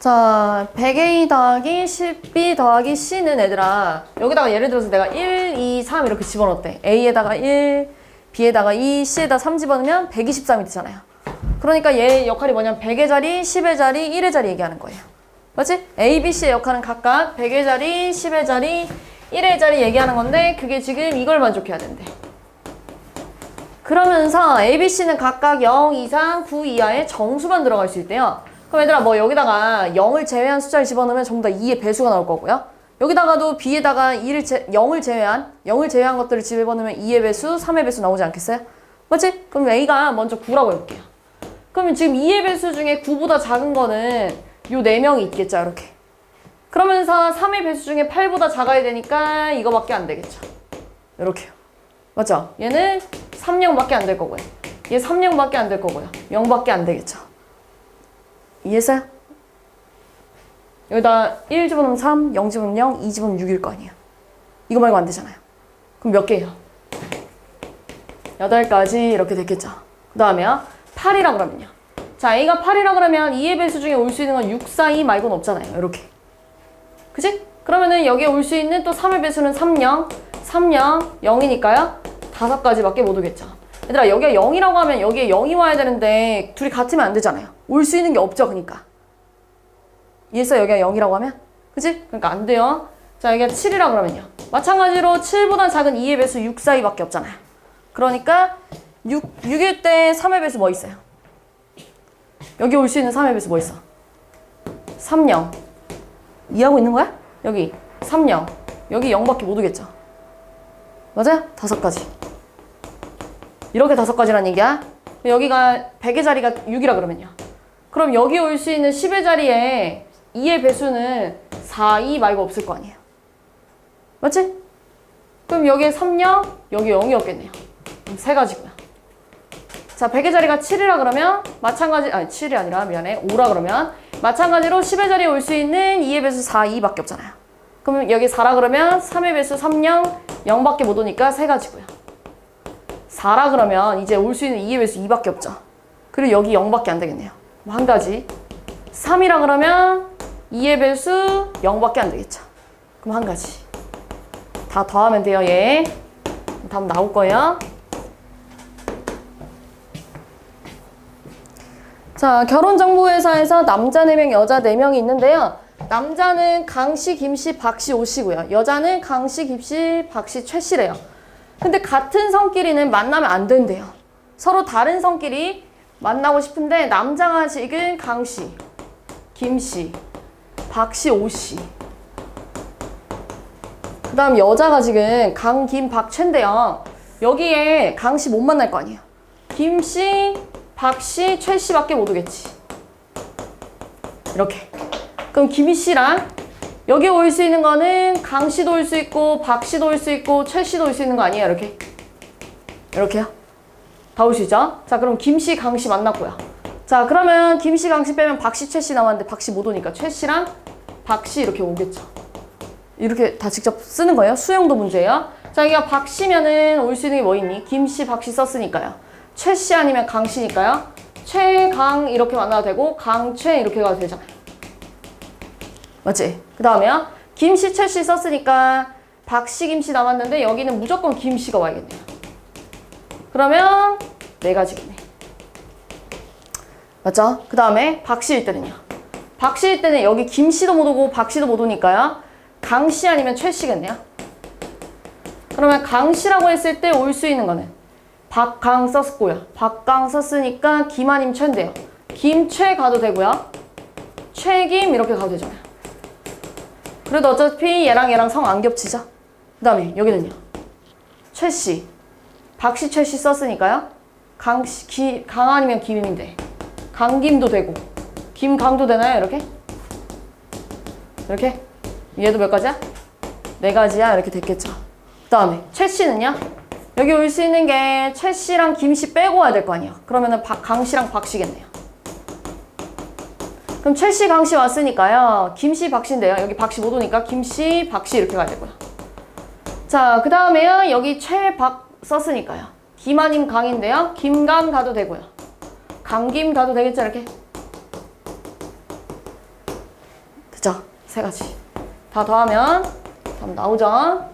자, 100A 더하기 10B 더하기 C는 얘들아, 여기다가 예를 들어서 내가 1, 2, 3 이렇게 집어넣었대. A에다가 1, B에다가 2, C에다 3 집어넣으면 123이 되잖아요. 그러니까 얘 역할이 뭐냐면 100의 자리, 10의 자리, 1의 자리 얘기하는 거예요. 맞지? A, B, C의 역할은 각각 100의 자리, 10의 자리, 1의 자리 얘기하는 건데 그게 지금 이걸 만족해야 된대. 그러면서 A, B, C는 각각 0 이상 9 이하의 정수만 들어갈 수 있대요. 그럼 얘들아 뭐 여기다가 0을 제외한 숫자를 집어넣으면 전부 다 2의 배수가 나올 거고요. 여기다가도 B에다가 0을 제외한 것들을 집어넣으면 2의 배수, 3의 배수 나오지 않겠어요? 맞지? 그럼 A가 먼저 9라고 해볼게요. 그러면 지금 2의 배수 중에 9보다 작은 거는 요 4명이 있겠죠, 이렇게. 그러면서 3의 배수 중에 8보다 작아야 되니까 이거밖에 안 되겠죠. 이렇게요. 맞죠? 얘는 3, 0밖에 안 될 거고요. 얘 3, 0밖에 안 될 거고요. 0밖에 안 되겠죠. 이해했어요? 여기다 1 집어넣으면 3, 0 집어넣으면 0, 2 집어넣으면 6일 거 아니에요. 이거 말고 안 되잖아요. 그럼 몇 개예요? 8가지 이렇게 됐겠죠. 그 다음에 8이라 그러면요. 자, A가 8이라 그러면 2의 배수 중에 올 수 있는 건 6, 4, 2 말고는 없잖아요. 이렇게. 그치? 그러면은 여기에 올 수 있는 또 3의 배수는 3, 0, 3, 0, 0이니까요. 5가지밖에 못 오겠죠. 얘들아, 여기가 0이라고 하면 여기에 0이 와야 되는데 둘이 같으면 안 되잖아요. 올 수 있는 게 없죠, 그러니까. 이해했어요? 여기가 0이라고 하면? 그치? 그러니까 안 돼요. 자, 여기가 7이라 그러면요. 마찬가지로 7보다 작은 2의 배수 6, 4, 2밖에 없잖아요. 그러니까 6일 때 3의 배수 뭐 있어요? 여기 올 수 있는 3의 배수 뭐 있어? 3, 0. 이해하고 있는 거야? 여기 3, 0. 여기 0밖에 못 오겠죠. 맞아요? 5가지. 이렇게 5가지란 얘기야. 여기가 100의 자리가 6이라 그러면요. 그럼 여기 올 수 있는 10의 자리에 2의 배수는 4, 2 말고 없을 거 아니에요. 맞지? 그럼 여기에 3, 0, 여기 0이 없겠네요. 그럼 3가지고요. 자, 100의 자리가 7이라 그러면 마찬가지, 아니 7이 아니라 미안해. 5라 그러면 마찬가지로 10의 자리에 올 수 있는 2의 배수 4, 2밖에 없잖아요. 그러면 여기 4라 그러면 3의 배수 3, 0, 0밖에 못 오니까 3가지고요. 4라 그러면 이제 올 수 있는 2의 배수 2밖에 없죠. 그리고 여기 0밖에 안 되겠네요. 그럼 1가지. 3이라 그러면 2의 배수 0밖에 안 되겠죠. 그럼 1가지. 다 더하면 돼요, 얘. 답 나올 거예요. 자, 결혼정보회사에서 남자 4명, 여자 4명이 있는데요. 남자는 강씨, 김씨, 박씨, 오씨고요. 여자는 강씨, 김씨, 박씨, 최씨래요. 근데 같은 성끼리는 만나면 안 된대요. 서로 다른 성끼리 만나고 싶은데 남자가 지금 강씨, 김씨, 박씨, 오씨. 그 다음 여자가 지금 강, 김, 박, 최인데요. 여기에 강씨 못 만날 거 아니에요. 김씨, 박씨, 최씨밖에 못 오겠지. 이렇게. 그럼 김씨랑 여기 올 수 있는 거는 강씨도 올 수 있고 박씨도 올 수 있고 최씨도 올 수 있는 거 아니에요? 이렇게. 이렇게요. 다 올 수 있죠? 자, 그럼 김씨, 강씨 만났고요. 자, 그러면 김씨, 강씨 빼면 박씨, 최씨 나왔는데 박씨 못 오니까 최씨랑 박씨 이렇게 오겠죠. 이렇게 다 직접 쓰는 거예요. 수용도 문제예요. 자, 여기가 박씨면은 올 수 있는 게 뭐 있니? 김씨, 박씨 썼으니까요. 최씨 아니면 강씨니까요. 최, 강 이렇게 만나도 되고 강, 최 이렇게 가도 되잖아요. 맞지? 그 다음에요. 김씨, 최씨 썼으니까 박씨, 김씨 남았는데 여기는 무조건 김씨가 와야겠네요. 그러면 4가지겠네. 맞죠? 그 다음에 박씨일 때는요. 박씨일 때는 여기 김씨도 못 오고 박씨도 못 오니까요. 강씨 아니면 최씨겠네요. 그러면 강씨라고 했을 때 올 수 있는 거는 박강 썼고요. 박강 썼으니까 김 아니면 최인데요. 김최 가도 되고요. 최김 이렇게 가도 되잖아요. 그래도 어차피 얘랑 성 안 겹치죠? 그 다음에 여기는요. 최씨. 박씨, 최씨 썼으니까요. 강 아니면 김인데 강김도 되고 김강도 되나요? 이렇게? 이렇게? 얘도 몇 가지야? 4가지야. 이렇게 됐겠죠. 그 다음에 최씨는요. 여기 올 수 있는 게 최씨랑 김씨 빼고 와야 될 거 아니에요. 그러면은 강씨랑 박씨겠네요. 그럼 최씨, 강씨 왔으니까요. 김씨, 박씨인데요. 여기 박씨 못 오니까 김씨, 박씨 이렇게 가야 되고요. 자, 그 다음에요. 여기 최, 박 썼으니까요. 김 아님 강인데요. 김강 가도 되고요. 강김 가도 되겠죠, 이렇게. 세 가지. 다 더하면 답 나오죠?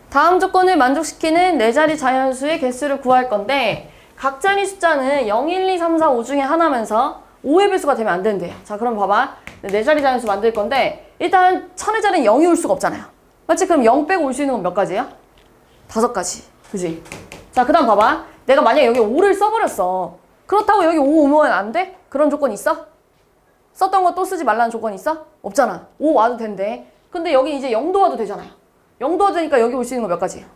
다음 조건을 만족시키는 네 자리 자연수의 개수를 구할 건데 각 자리 숫자는 0, 1, 2, 3, 4, 5 중에 하나면서 5의 배수가 되면 안 된대요. 자, 그럼 봐봐. 네 자리 자연수 만들 건데 일단 천의 자리는 0이 올 수가 없잖아요. 맞지? 그럼 0 빼고 올 수 있는 건 몇 가지야? 5가지. 그지? 자, 그 다음 봐봐. 내가 만약에 여기 5를 써버렸어. 그렇다고 여기 5 오면 안 돼? 그런 조건 있어? 썼던 거 또 쓰지 말라는 조건 있어? 없잖아. 5 와도 된대. 근데 여기 이제 0도 와도 되잖아요. 0도 와도 되니까 여기 올 수 있는 거 몇 가지예요?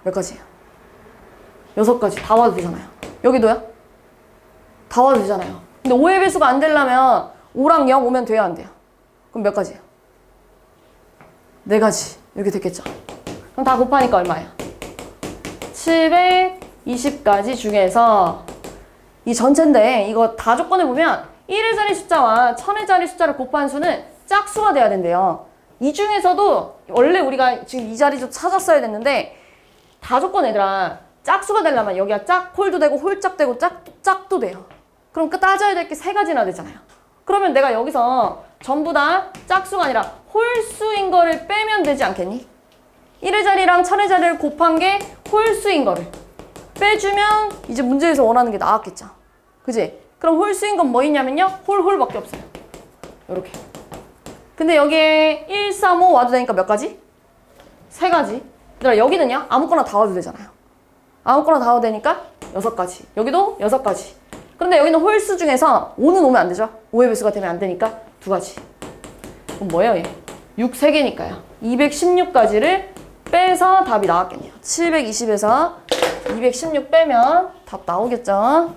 몇 가지예요? 6가지. 다 와도 되잖아요. 여기도요? 다 와도 되잖아요. 근데 5의 배수가 안 되려면 5랑 0 오면 돼야 안 돼요? 그럼 몇 가지예요? 4가지. 이렇게 됐겠죠? 그럼 다 곱하니까 얼마예요? 720가지 중에서 이 전체인데 이거 다 조건을 보면 1의 자리 숫자와 1000의 자리 숫자를 곱한 수는 짝수가 돼야 된대요. 이 중에서도 원래 우리가 지금 이 자리도 찾았어야 됐는데 다 조건 얘들아 짝수가 되려면 여기가 짝홀도 되고 홀짝 되고 짝도 돼요. 그럼 따져야 될 게 3가지나 되잖아요. 그러면 내가 여기서 전부 다 짝수가 아니라 홀수인 거를 빼면 되지 않겠니? 1의 자리랑 1000의 자리를 곱한 게 홀수인 거를 빼주면 이제 문제에서 원하는 게 나왔겠죠. 그지? 그럼 홀수인 건 뭐 있냐면요. 홀밖에 없어요. 요렇게. 근데 여기에 1, 3, 5 와도 되니까 몇 가지? 3가지. 얘들아 여기는요. 아무거나 다 와도 되잖아요. 아무거나 다 와도 되니까 6가지. 여기도 6가지. 그런데 여기는 홀수 중에서 5는 오면 안 되죠. 5의 배수가 되면 안 되니까 2가지. 그럼 뭐예요 얘? 6 3개니까요. 216가지를 빼서 답이 나왔겠네요. 720에서 216 빼면 답 나오겠죠.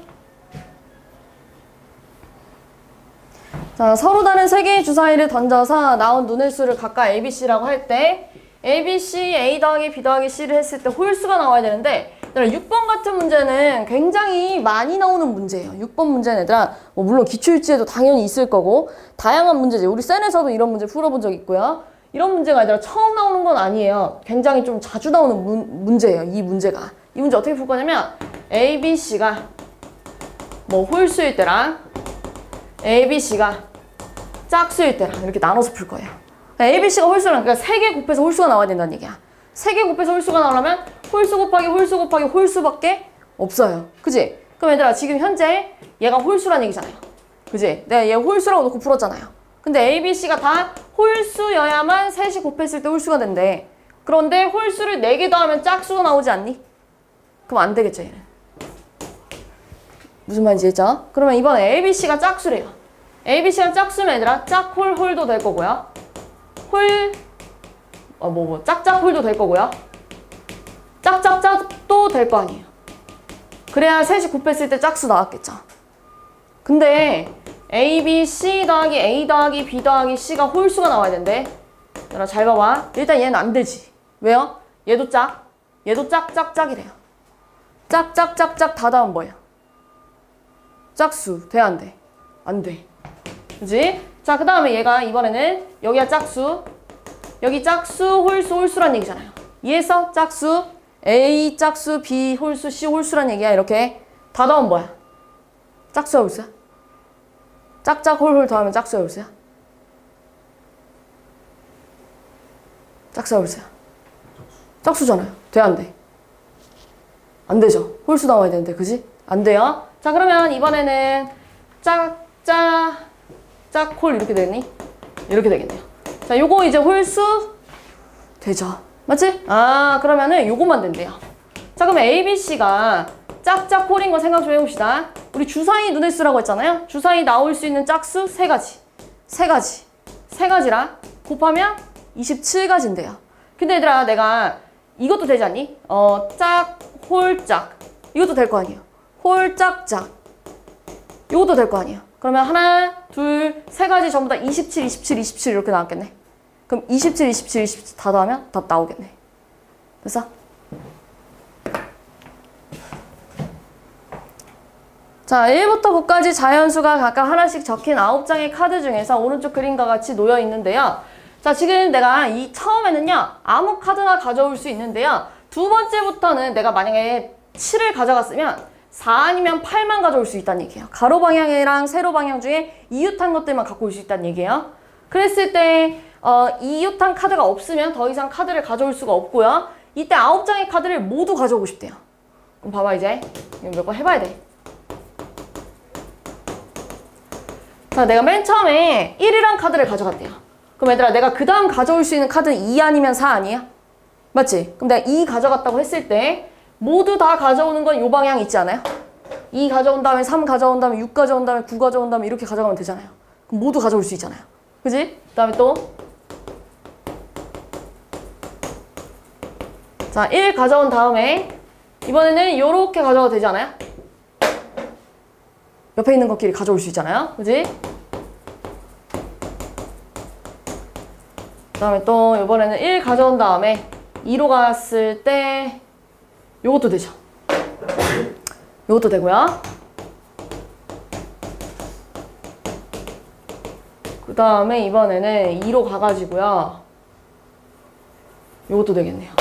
자, 서로 다른 3개의 주사위를 던져서 나온 눈의 수를 각각 A, B, C라고 할 때 A, B, C, A 더하기 B 더하기 C를 했을 때 홀수가 나와야 되는데 6번 같은 문제는 굉장히 많이 나오는 문제예요. 6번 문제는 얘들아 뭐 물론 기출지에도 당연히 있을 거고 다양한 문제지. 우리 쌤에서도 이런 문제 풀어본 적 있고요. 이런 문제가 아니라 처음 나오는 건 아니에요. 굉장히 좀 자주 나오는 문제예요. 이 문제가. 이 문제 어떻게 풀 거냐면 A, B, C가 뭐 홀수일 때랑 A, B, C가 짝수일 때랑 이렇게 나눠서 풀 거예요. A, B, C가 홀수랑 그러니까 3개 곱해서 홀수가 나와야 된다는 얘기야. 3개 곱해서 홀수가 나오려면 홀수 곱하기 홀수 곱하기 홀수밖에 없어요. 그지? 그럼 얘들아 지금 현재 얘가 홀수란 얘기잖아요. 그지? 내가 얘 홀수라고 놓고 풀었잖아요. 근데 A, B, C가 다 홀수여야만 셋이 곱했을 때 홀수가 된대. 그런데 홀수를 4개 더하면 짝수가 나오지 않니? 그럼 안 되겠죠 얘는. 무슨 말인지 알죠? 그러면 이번에 A, B, C가 짝수래요. A, B, C가 짝수면 얘들아 짝홀도 될 거고요. 짝짝홀도 될 거고요. 짝짝짝도 될 거 아니에요. 그래야 셋이 곱했을 때 짝수 나왔겠죠. 근데 A, B, C 더하기 A 더하기 B 더하기 C가 홀수가 나와야 된대. 얘들아 잘 봐봐. 일단 얘는 안 되지. 왜요? 얘도 짝, 얘도 짝짝짝이래요. 짝짝짝짝 다 다음 뭐예요? 짝수. 돼, 안 돼? 안 돼. 그지? 자, 그 다음에 얘가 이번에는 여기가 짝수. 여기 짝수, 홀수란 얘기잖아요. 이해했어? 짝수, A 짝수, B 홀수, C 홀수란 얘기야. 이렇게. 다 더하면 뭐야? 짝수야, 홀수야? 짝짝, 홀 더하면 짝수야, 홀수야? 짝수야, 홀수야? 짝수잖아요. 돼, 안 돼? 안 되죠. 홀수 나와야 되는데, 그지? 안 돼요. 자, 그러면 이번에는 짝홀 이렇게 되니? 이렇게 되겠네요. 자, 요거 이제 홀수 되죠. 맞지? 아, 그러면은 요거만 된대요. 자, 그러면 A, B, C가 짝짝홀인 거 생각 좀 해봅시다. 우리 주사위 눈의 수라고 했잖아요. 주사위 나올 수 있는 짝수 3가지. 3가지라 곱하면 27가지인데요. 근데 얘들아 내가 이것도 되지 않니? 짝, 홀짝. 이것도 될 거 아니에요. 홀짝짝. 이것도 될 거 아니에요. 그러면 하나, 둘, 3가지 전부 다 27, 27, 27 이렇게 나왔겠네. 그럼 27, 27, 27 다 더하면 답 나오겠네. 됐어? 자, 1부터 9까지 자연수가 각각 하나씩 적힌 9장의 카드 중에서 오른쪽 그림과 같이 놓여 있는데요. 자, 지금 내가 이 처음에는요, 아무 카드나 가져올 수 있는데요. 두 번째부터는 내가 만약에 7을 가져갔으면 4 아니면 8만 가져올 수 있다는 얘기예요. 가로 방향이랑 세로 방향 중에 이웃한 것들만 갖고 올 수 있다는 얘기예요. 그랬을 때 이웃한 카드가 없으면 더 이상 카드를 가져올 수가 없고요. 이때 9장의 카드를 모두 가져오고 싶대요. 그럼 봐봐 이제 몇 번 해봐야 돼. 자, 내가 맨 처음에 1이란 카드를 가져갔대요. 그럼 얘들아 내가 그 다음 가져올 수 있는 카드는 2 아니면 4 아니야? 맞지? 그럼 내가 2 가져갔다고 했을 때 모두 다 가져오는 건 이 방향 있지 않아요? 2 가져온 다음에 3 가져온 다음에 6 가져온 다음에 9 가져온 다음에 이렇게 가져가면 되잖아요. 그럼 모두 가져올 수 있잖아요. 그지? 그 다음에 또 자, 1 가져온 다음에 이번에는 이렇게 가져가도 되지 않아요? 옆에 있는 것끼리 가져올 수 있잖아요. 그지? 그 다음에 또 이번에는 1 가져온 다음에 2로 갔을 때 요것도 되죠. 요것도 되고요. 그 다음에 이번에는 2로 가가지고요. 요것도 되겠네요.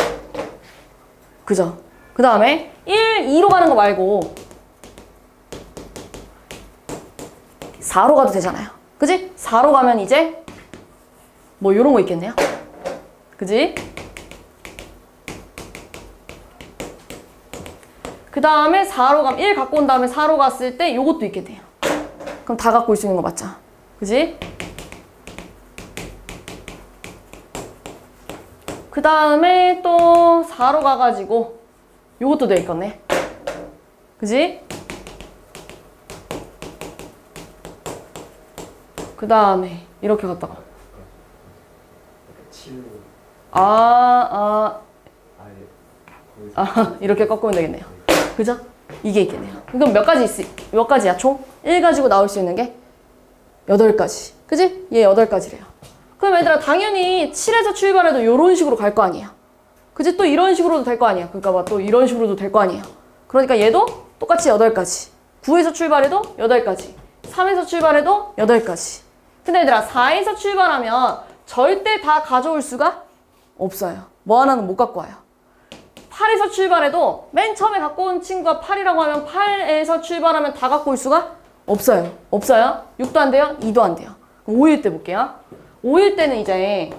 그죠? 그 다음에 1, 2로 가는 거 말고 4로 가도 되잖아요. 그지? 4로 가면 이제 뭐 요런 거 있겠네요. 그지? 그 다음에 4로 가면 1 갖고 온 다음에 4로 갔을 때 요것도 있겠네요. 그럼 다 갖고 올 수 있는 거 맞죠? 그지? 그 다음에 또 4로 가가지고 요것도 돼 있겠네. 그지? 그 다음에 이렇게 갔다가 이렇게 꺾으면 되겠네요. 그죠? 이게 있겠네요. 그럼 몇 가지야 총? 1 가지고 나올 수 있는 게 8가지. 그지? 얘 8가지래요. 그럼 얘들아 당연히 7에서 출발해도 이런 식으로 갈 거 아니야. 그지? 또 이런 식으로도 될 거 아니야. 그러니까 막 또 이런 식으로도 될 거 아니에요. 그러니까 얘도 똑같이 8가지. 9에서 출발해도 8가지. 3에서 출발해도 8가지. 근데 얘들아 4에서 출발하면 절대 다 가져올 수가 없어요. 뭐 하나는 못 갖고 와요. 8에서 출발해도 맨 처음에 갖고 온 친구가 8이라고 하면 8에서 출발하면 다 갖고 올 수가 없어요. 없어요? 6도 안 돼요? 2도 안 돼요. 그럼 5일 때 볼게요. 5일 때는 이제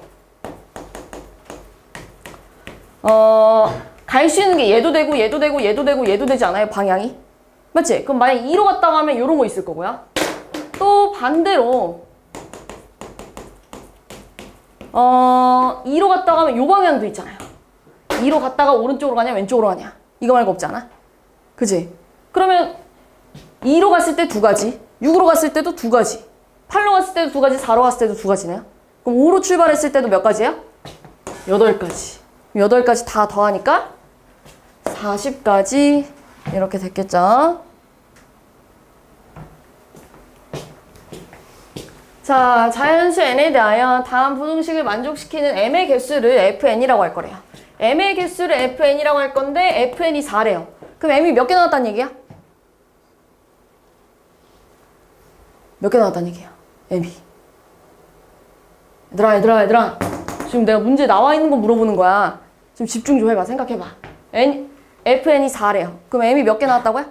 갈 수 있는 게 얘도 되고 얘도 되고 얘도 되고 얘도 되지 않아요? 방향이? 맞지? 그럼 만약 2로 갔다고 하면 이런 거 있을 거고요. 또 반대로 2로 갔다가 하면 요 방향도 있잖아요. 2로 갔다가 오른쪽으로 가냐 왼쪽으로 가냐 이거 말고 없지 않아? 그지? 그러면 2로 갔을 때 2가지, 6으로 갔을 때도 2가지, 8로 갔을 때도 2가지, 4로 갔을 때도 2가지네요. 그럼 5로 출발했을 때도 몇 가지예요? 8가지. 8가지 다 더하니까 40가지 이렇게 됐겠죠? 자, 자연수 n에 대하여 다음 부등식을 만족시키는 m의 개수를 fn이라고 할 거래요. m의 개수를 fn이라고 할 건데 fn이 4래요. 그럼 m이 몇 개 나왔다는 얘기야? 몇 개 나왔다는 얘기야? m이. 얘들아. 지금 내가 문제 나와 있는 거 물어보는 거야. 지금 집중 좀 해봐. 생각해봐. fn이 4래요. 그럼 m이 몇 개 나왔다고요?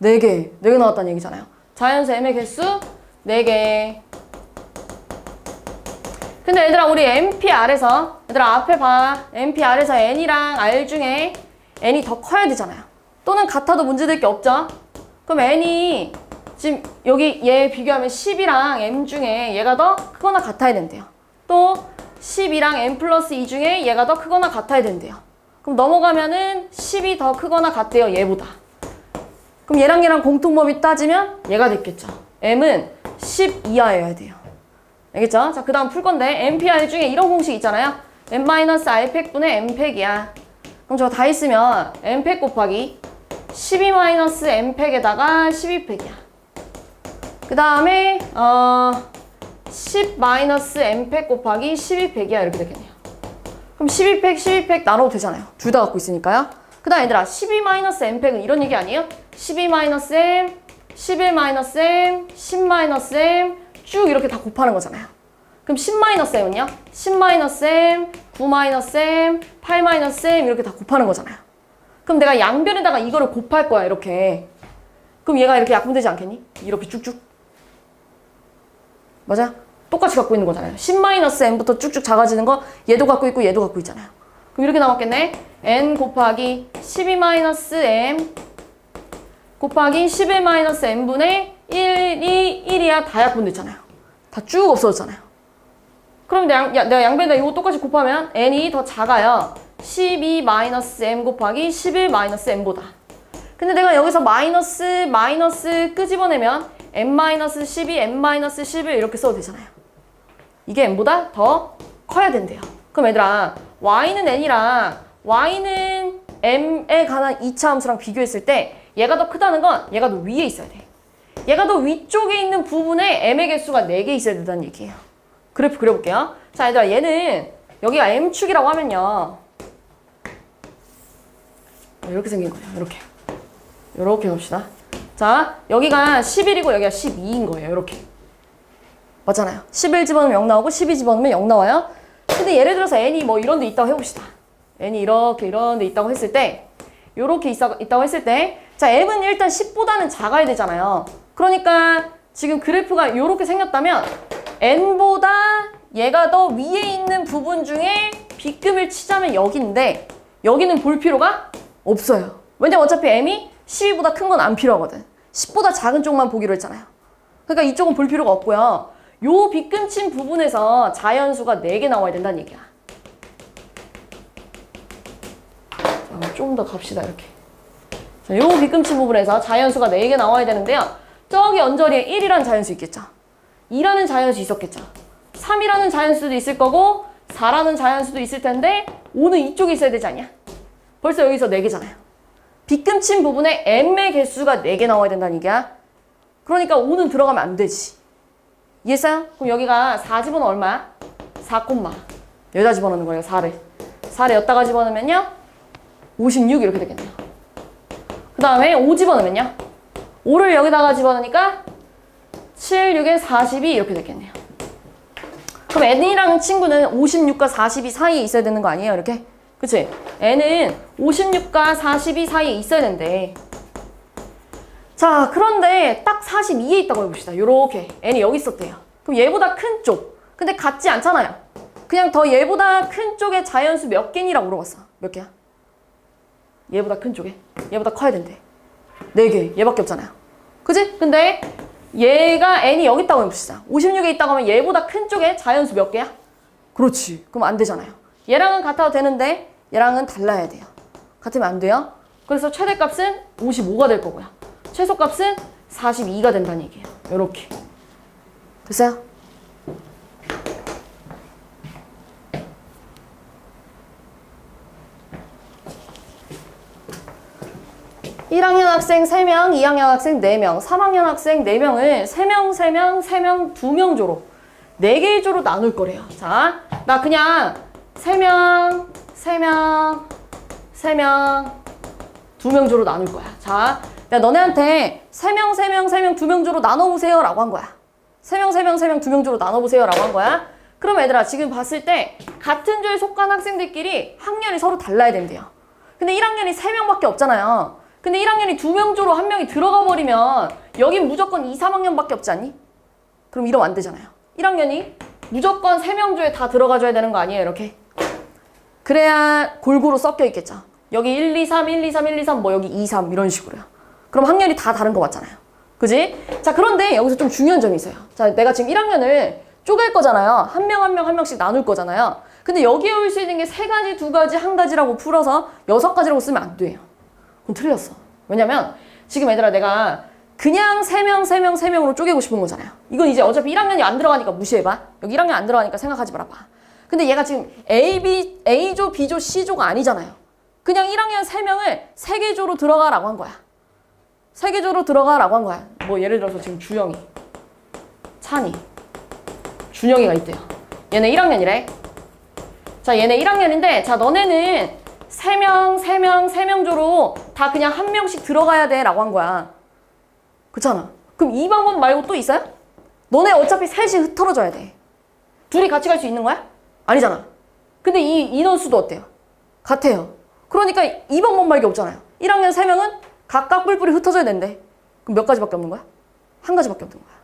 4개. 4개 나왔다는 얘기잖아요. 자연수 m의 개수 4개. 근데 얘들아 우리 NPR에서 얘들아 앞에 봐. NPR에서 N이랑 R 중에 N이 더 커야 되잖아요. 또는 같아도 문제될 게 없죠. 그럼 N이 지금 여기 얘 비교하면 10이랑 M 중에 얘가 더 크거나 같아야 된대요. 또 10이랑 M 플러스 2 중에 얘가 더 크거나 같아야 된대요. 그럼 넘어가면은 10이 더 크거나 같대요. 얘보다. 그럼 얘랑 공통범위 따지면 얘가 됐겠죠. M은 10 이하여야 돼요. 알겠죠? 자, 그 다음 풀 건데 NPR 중에 이런 공식 있잖아요. n-r팩분의 n팩이야. 그럼 저거 다 있으면 n팩 곱하기 12-n팩에다가 12팩이야. 그 다음에 10-n팩 곱하기 12팩이야. 이렇게 되겠네요. 그럼 12팩, 12팩 나눠도 되잖아요. 둘 다 갖고 있으니까요. 그 다음 얘들아 12-n팩은 이런 얘기 아니에요? 12-m, 11-m, 10-m 쭉 이렇게 다 곱하는 거잖아요. 그럼 10-m은요? 10-m, 9-m, 8-m 이렇게 다 곱하는 거잖아요. 그럼 내가 양변에다가 이거를 곱할 거야, 이렇게. 그럼 얘가 이렇게 약분되지 않겠니? 이렇게 쭉쭉. 맞아? 똑같이 갖고 있는 거잖아요. 10-m부터 쭉쭉 작아지는 거 얘도 갖고 있고 얘도 갖고 있잖아요. 그럼 이렇게 남았겠네. n 곱하기 12-m 곱하기 11-m분의 1이 1이야. 다 약분됐잖아요. 다 쭉 없어졌잖아요. 그럼 내가 양변에다 이거 똑같이 곱하면 n이 더 작아요. 12-m 곱하기 11-m보다. 근데 내가 여기서 마이너스 끄집어내면 n-12, n-11 이렇게 써도 되잖아요. 이게 n보다 더 커야 된대요. 그럼 얘들아, y는 n이랑 y는 m에 관한 2차 함수랑 비교했을 때 얘가 더 크다는 건 얘가 더 위에 있어야 돼. 얘가 더 위쪽에 있는 부분에 m의 개수가 4개 있어야 된다는 얘기예요. 그래프 그려볼게요. 자, 얘들아, 얘는 여기가 m축이라고 하면요. 이렇게 생긴 거예요. 이렇게 봅시다. 자, 여기가 11이고 여기가 12인 거예요. 이렇게. 맞잖아요. 11 집어넣으면 0 나오고 12 집어넣으면 0 나와요. 근데 예를 들어서 n이 뭐 이런 데 있다고 해봅시다. n이 이렇게 이런 데 있다고 했을 때 요렇게 있다고 했을 때 자, m은 일단 10보다는 작아야 되잖아요. 그러니까 지금 그래프가 요렇게 생겼다면 n보다 얘가 더 위에 있는 부분 중에 빗금을 치자면 여기인데 여기는 볼 필요가 없어요. 왜냐면 어차피 m이 12보다 큰 건 안 필요하거든. 10보다 작은 쪽만 보기로 했잖아요. 그러니까 이쪽은 볼 필요가 없고요. 요 빗금 친 부분에서 자연수가 4개 나와야 된다는 얘기야. 좀 더 갑시다, 이렇게. 자, 요 빗금 친 부분에서 자연수가 4개 나와야 되는데요. 저기 언저리에 1이라는 자연수 있겠죠. 2라는 자연수 있었겠죠. 3이라는 자연수도 있을 거고 4라는 자연수도 있을 텐데 5는 이쪽에 있어야 되지 않냐? 벌써 여기서 4개잖아요. 빗금 친 부분에 m의 개수가 4개 나와야 된다는 얘기야. 그러니까 5는 들어가면 안 되지. 이해했어요? 그럼 여기가 4 집어넣으면 얼마야? 4, 여기다 집어넣는 거예요, 4를. 4를 여기다가 집어넣으면요. 56 이렇게 되겠네요. 그 다음에 5 집어넣으면요. 5를 여기다가 집어넣으니까 7, 6에 42 이렇게 되겠네요. 그럼 n이라는 친구는 56과 42 사이에 있어야 되는 거 아니에요? 이렇게? 그치? n은 56과 42 사이에 있어야 되는데 자, 그런데 딱 42에 있다고 해봅시다. 요렇게 n이 여기 있었대요. 그럼 얘보다 큰 쪽. 근데 같지 않잖아요. 그냥 더 얘보다 큰 쪽에 자연수 몇 개니라고 물어봤어. 몇 개야? 얘보다 큰 쪽에. 얘보다 커야 된대. 4개. 얘밖에 없잖아요. 그치? 근데 얘가 n이 여기 있다고 해봅시다. 56에 있다고 하면 얘보다 큰 쪽에 자연수 몇 개야? 그렇지. 그럼 안 되잖아요. 얘랑은 같아도 되는데 얘랑은 달라야 돼요. 같으면 안 돼요. 그래서 최대값은 55가 될 거고요. 최소값은 42가 된다는 얘기예요. 요렇게. 됐어요? (1학년) 학생 3명, 2학년 학생 4명, 3학년 학생 4명을 3명, 2명 조로 4개의 조로 나눌 거래요. 자, 나 그냥 3명, 2명 조로 나눌 거야. 자, 내가 너네한테 3명, 2명 조로 나눠보세요 라고 한 거야. 3명, 2명 조로 나눠보세요 라고 한 거야. 그럼 얘들아, 지금 봤을 때 같은 조에 속한 학생들끼리 학년이 서로 달라야 된대요. 근데 1학년이 3명밖에 없잖아요. 근데 1학년이 2명 조로 한 명이 들어가 버리면 여긴 무조건 2, 3학년밖에 없지 않니? 그럼 이러면 안 되잖아요. 1학년이 무조건 3명 조에 다 들어가줘야 되는 거 아니에요? 이렇게. 그래야 골고루 섞여 있겠죠. 여기 1, 2, 3, 1, 2, 3, 1, 2, 3, 뭐 여기 2, 3 이런 식으로요. 그럼 학년이 다 다른 거 맞잖아요. 그지? 자, 그런데 여기서 좀 중요한 점이 있어요. 자, 내가 지금 1학년을 쪼갤 거잖아요. 한 명씩 나눌 거잖아요. 근데 여기에 올 수 있는 게 3가지, 2가지, 1가지라고 풀어서 6가지라고 쓰면 안 돼요. 그럼 틀렸어. 왜냐면 지금 얘들아, 내가 그냥 3명으로 쪼개고 싶은 거잖아요. 이건 이제 어차피 1학년이 안 들어가니까 무시해봐. 여기 1학년 안 들어가니까 생각하지 말아봐. 근데 얘가 지금 A조, B조, C조가 아니잖아요. 그냥 1학년 3명을 3개 조로 들어가라고 한 거야. 3개 조로 들어가라고 한 거야. 뭐 예를 들어서 지금 주영이, 찬이, 준영이가 있대요. 얘네 1학년이래. 자, 얘네 1학년인데 자, 너네는 3명 조로 다 그냥 한 명씩 들어가야 돼 라고 한 거야. 그렇잖아. 그럼 이 방법 말고 또 있어요? 너네 어차피 셋이 흩어져야 돼. 둘이 같이 갈 수 있는 거야? 아니잖아. 근데 이 인원수도 어때요? 같아요. 그러니까 2번밖에 없잖아요. 1학년 3명은 각각 뿔뿔이 흩어져야 된대. 그럼 몇 가지밖에 없는 거야? 한 가지밖에 없는 거야.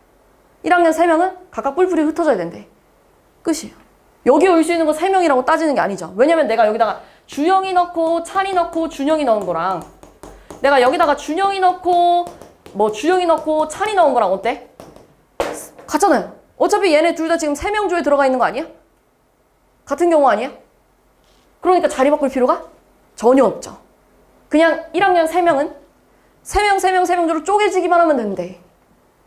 1학년 3명은 각각 뿔뿔이 흩어져야 된대. 끝이에요. 여기 올 수 있는 거 3명이라고 따지는 게 아니죠. 왜냐면 내가 여기다가 주영이 넣고 찬이 넣고 준영이 넣은 거랑 내가 여기다가 준영이 넣고 주영이 넣고 찬이 넣은 거랑 어때? 같잖아요. 어차피 얘네 둘 다 지금 3명 조에 들어가 있는 거 아니야? 같은 경우 아니야? 그러니까 자리 바꿀 필요가 전혀 없죠. 그냥 1학년 3명은 3명 조로 쪼개지기만 하면 된대.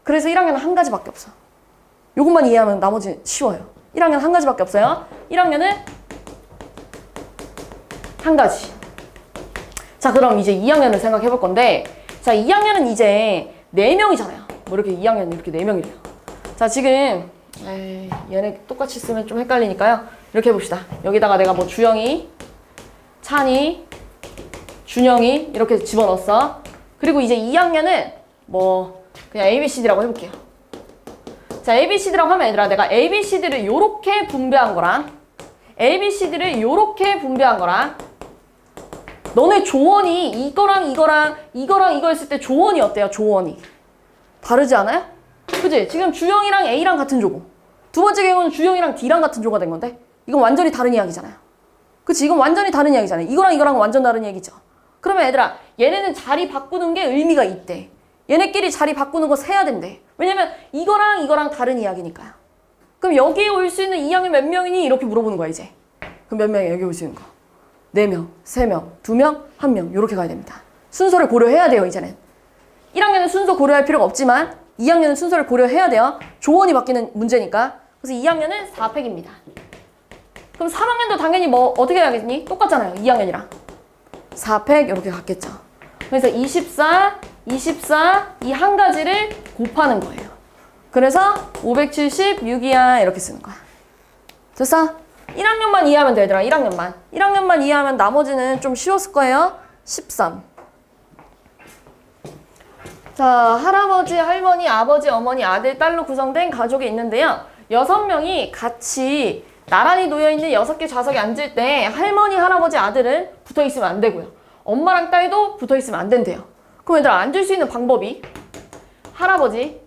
그래서 1학년은 한 가지밖에 없어. 요것만 이해하면 나머지 쉬워요. 1학년 한 가지밖에 없어요. 1학년은 한 가지. 자, 그럼 이제 2학년을 생각해 볼 건데, 자, 2학년은 이제 4명이잖아요. 뭐 이렇게 2학년 이렇게 4명이래요. 자, 지금 얘네 똑같이 쓰면 좀 헷갈리니까요. 이렇게 해봅시다. 여기다가 내가 뭐 주영이, 찬이, 준영이 이렇게 집어넣었어. 그리고 이제 2학년은 뭐 그냥 ABCD라고 해볼게요. 자, ABCD라고 하면 얘들아, 내가 ABCD를 요렇게 분배한 거랑 ABCD를 요렇게 분배한 거랑 너네 조원이 이거랑 이거 했을 때 조원이 어때요? 조원이 다르지 않아요? 그치? 지금 주영이랑 A랑 같은 조고, 두 번째 경우는 주영이랑 D랑 같은 조가 된 건데 이건 완전히 다른 이야기잖아요. 그치? 이건 완전히 다른 이야기잖아요. 이거랑 완전 다른 얘기죠. 그러면 얘들아, 얘네는 자리 바꾸는 게 의미가 있대. 얘네끼리 자리 바꾸는 거 세야 된대. 왜냐면 이거랑 다른 이야기니까요. 그럼 여기에 올 수 있는 2학년 몇 명이니? 이렇게 물어보는 거야 이제. 그럼 몇 명이야 여기 올 수 있는 거? 4명, 3명, 2명, 1명 이렇게 가야 됩니다. 순서를 고려해야 돼요 이제는. 1학년은 순서 고려할 필요가 없지만 2학년은 순서를 고려해야 돼요. 조원이 바뀌는 문제니까. 그래서 2학년은 4팩입니다. 그럼 3학년도 당연히 뭐 어떻게 해야겠니? 똑같잖아요. 2학년이랑. 4팩 이렇게 갔겠죠. 그래서 24 이 한 가지를 곱하는 거예요. 그래서 576이야 이렇게 쓰는 거야. 됐어? 1학년만 이해하면 돼 얘들아. 1학년만 이해하면 나머지는 좀 쉬웠을 거예요. 13. 자, 할아버지, 할머니, 아버지, 어머니, 아들, 딸로 구성된 가족이 있는데요. 6명이 같이 나란히 놓여있는 6개 좌석에 앉을 때 할머니, 할아버지, 아들은 붙어있으면 안 되고요. 엄마랑 딸도 붙어있으면 안 된대요. 그럼 얘들아, 앉을 수 있는 방법이 할아버지,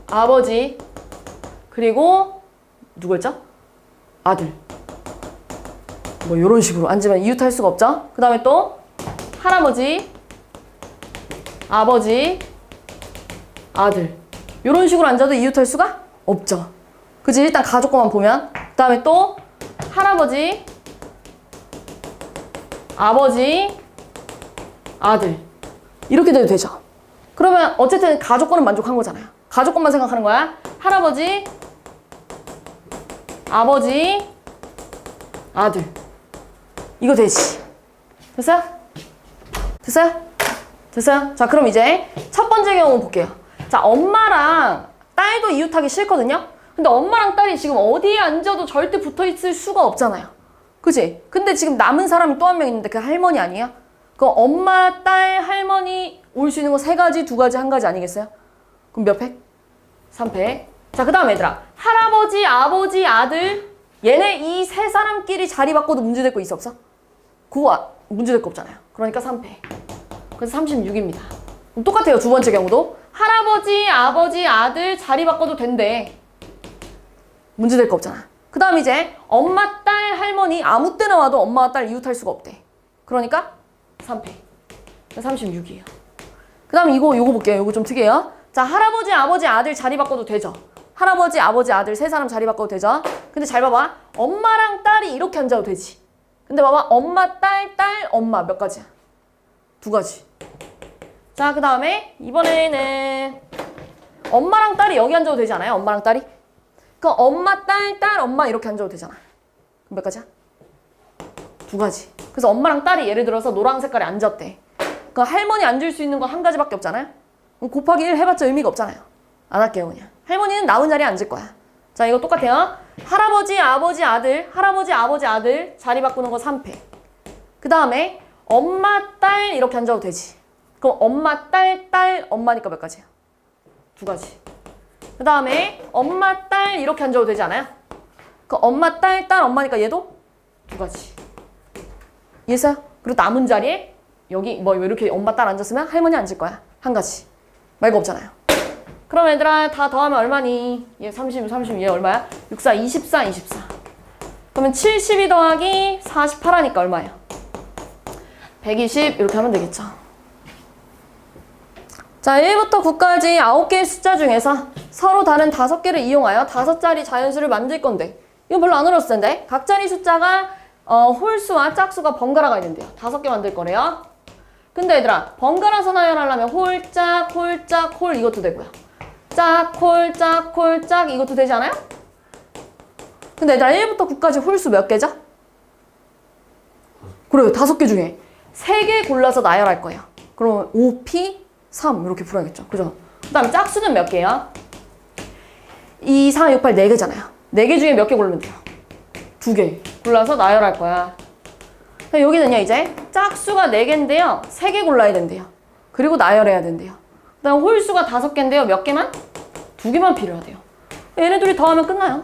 아버지, 그리고 누구였죠? 아들. 뭐 이런 식으로 앉으면 이웃할 수가 없죠? 그 다음에 또 할아버지, 아버지, 아들. 이런 식으로 앉아도 이웃할 수가 없죠. 그치? 일단 가족 거만 보면. 그 다음에 또 할아버지, 아버지, 아들. 이렇게 돼도 되죠. 그러면 어쨌든 가족 거는 만족한 거잖아요. 가족 것만 생각하는 거야. 할아버지, 아버지, 아들. 이거 되지. 됐어요? 됐어요? 됐어요? 자, 그럼 이제 첫 번째 경우 볼게요. 자, 엄마랑 딸도 이웃하기 싫거든요? 근데 엄마랑 딸이 지금 어디에 앉아도 절대 붙어 있을 수가 없잖아요. 그치? 근데 지금 남은 사람이 또 한 명 있는데 그게 할머니 아니에요? 그럼 엄마, 딸, 할머니 올 수 있는 거 3가지, 2가지, 1가지 아니겠어요? 그럼 몇 팩? 3팩. 자, 그 다음 얘들아. 할아버지, 아버지, 아들. 얘네 이 3사람끼리 자리 바꿔도 문제될 거 있어 없어? 그거 문제될 거 없잖아요. 그러니까 3팩. 그래서 36입니다. 그럼 똑같아요. 두 번째 경우도. 할아버지, 아버지, 아들 자리 바꿔도 된대. 문제될 거 없잖아. 그 다음 이제 엄마, 딸, 할머니 아무 때나 와도 엄마와 딸 이웃할 수가 없대. 그러니까 3팩. 36이에요. 그 다음 요거 볼게요. 요거 좀 특이해요. 자, 할아버지, 아버지, 아들 자리 바꿔도 되죠. 할아버지, 아버지, 아들 3사람 자리 바꿔도 되죠. 근데 잘 봐봐. 엄마랑 딸이 이렇게 앉아도 되지. 근데 봐봐. 엄마, 딸, 엄마 몇 가지야? 2가지. 자, 그 다음에 이번에는 엄마랑 딸이 여기 앉아도 되지 않아요? 엄마랑 딸이? 그럼 엄마, 딸, 엄마 이렇게 앉아도 되잖아. 그럼 몇 가지야? 2가지. 그래서 엄마랑 딸이 예를 들어서 노랑 색깔에 앉았대. 그럼 할머니 앉을 수 있는 거 1가지밖에 없잖아요? 그럼 곱하기 1 해봤자 의미가 없잖아요. 안 할게요 그냥. 할머니는 나온 자리에 앉을 거야. 자, 이거 똑같아요. 할아버지, 아버지, 아들, 할아버지, 아버지, 아들 자리 바꾸는 거 3팩. 그 다음에 엄마, 딸 이렇게 앉아도 되지. 그럼 엄마, 딸, 엄마니까 몇 가지야? 2가지. 그 다음에 엄마, 딸 이렇게 앉아도 되지 않아요? 그럼 엄마, 딸, 엄마니까 얘도 2가지. 이해했어요? 그리고 남은 자리에 여기 뭐 이렇게 엄마 딸 앉았으면 할머니 앉을 거야. 한 가지. 말고 없잖아요. 그럼 얘들아 다 더하면 얼마니? 얘 30, 얘 얼마야? 6, 4, 24, 24. 그러면 72 더하기 48 하니까 얼마예요? 120 이렇게 하면 되겠죠. 자, 1부터 9까지 9개의 숫자 중에서 서로 다른 5개를 이용하여 5자리 자연수를 만들 건데 이거 별로 안 어려웠을 텐데 각 자리 숫자가 홀수와 짝수가 번갈아 가야 된대요. 5개 만들 거래요. 근데 얘들아 번갈아서 나열하려면 홀짝, 홀짝, 홀 이것도 되고요. 짝, 홀, 짝, 홀, 짝 이것도 되지 않아요? 근데 얘들아 1부터 9까지 홀수 몇 개죠? 그래요. 5개 중에 3개 골라서 나열할 거예요. 그럼 5P, 3 이렇게 풀어야겠죠. 그죠? 그 다음에 짝수는 몇 개야? 2, 4, 6, 8 4개잖아요. 4개 중에 몇 개 고르면 돼요? 2개 골라서 나열할 거야. 여기는요 이제 짝수가 4개인데요. 3개 골라야 된대요. 그리고 나열해야 된대요. 그 다음 홀수가 5개인데요. 몇 개만? 2개만 필요하대요. 얘네 둘이 더하면 끝나요.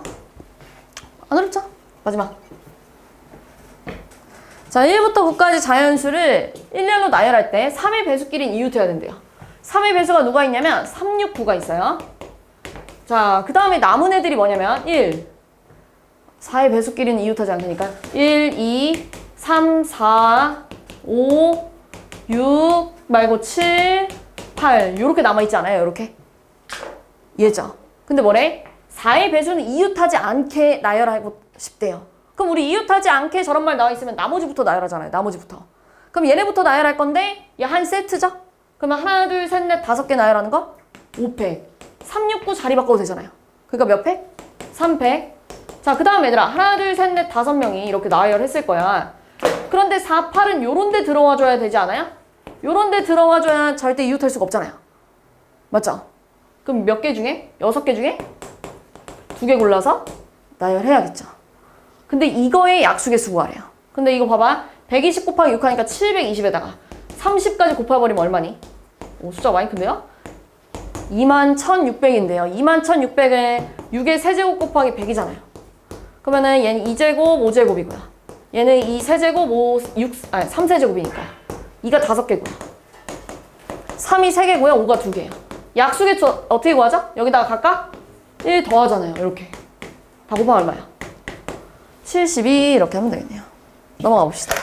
안 어렵죠? 마지막. 자, 1부터 9까지 자연수를 일렬로 나열할 때 3의 배수끼리는 이웃해야 된대요. 3의 배수가 누가 있냐면 3, 6, 9가 있어요. 자, 그 다음에 남은 애들이 뭐냐면 1, 4의 배수끼리는 이웃하지 않으니까 1, 2, 3, 4, 5, 6 말고 7, 8 이렇게 남아있지 않아요? 이렇게. 이해죠? 근데 뭐래? 4의 배수는 이웃하지 않게 나열하고 싶대요. 그럼 우리 이웃하지 않게 저런 말 나와 있으면 나머지부터 나열하잖아요. 나머지부터. 그럼 얘네부터 나열할 건데 얘 한 세트죠? 그러면 하나, 둘, 셋, 넷, 5개 나열하는 거? 5팩. 3, 6, 9 자리 바꿔도 되잖아요. 그러니까 몇 팩? 3팩. 자, 그 다음 얘들아 하나, 둘, 셋, 넷, 5명이 이렇게 나열했을 거야. 그런데 4, 8은 요런 데 들어와 줘야 되지 않아요? 요런 데 들어와 줘야 절대 이웃할 수가 없잖아요. 맞죠? 그럼 몇 개 중에? 6개 중에? 2개 골라서 나열해야겠죠. 근데 이거의 약수개수 구하래요. 근데 이거 봐봐. 120 곱하기 6 하니까 720에다가 30까지 곱해버리면 얼마니? 오, 숫자 많이 큰데요? 21,600인데요. 21,600을 6의 세제곱 곱하기 100이잖아요. 그러면은 얘는 2제곱, 5제곱이고요. 얘는 2 세제곱, 3세제곱이니까 2가 5개고요. 3이 3개고요. 5가 2개예요. 약수개수 어떻게 구하죠? 여기다가 각각 1 더하잖아요. 이렇게. 다 곱하면 얼마야? 72 이렇게 하면 되겠네요. 넘어가 봅시다.